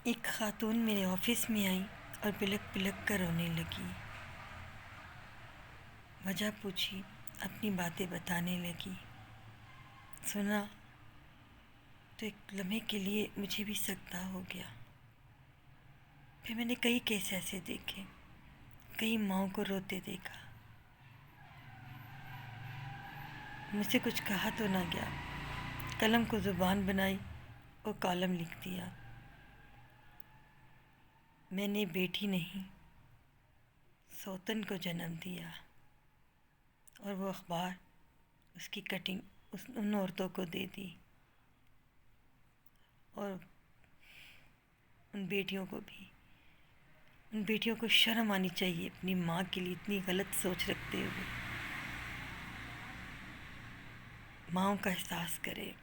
एक खातून मेरे ऑफिस में आई और बिलक बिलक कर रोने लगी। वजह पूछी, अपनी बातें बताने लगी। सुना तो एक लम्हे के लिए मुझे भी सकता हो गया। फिर मैंने कई केस ऐसे देखे, कई माँओं को रोते देखा। मुझसे कुछ कहा तो ना गया, कलम को ज़ुबान बनाई और कॉलम लिख दिया। मैंने बेटी नहीं, सौतन को जन्म दिया और वो अखबार, उसकी कटिंग उन औरतों को दे दी और उन बेटियों को भी। उन बेटियों को शर्म आनी चाहिए अपनी माँ के लिए इतनी गलत सोच रखते हुए। माँओं का एहसास करें।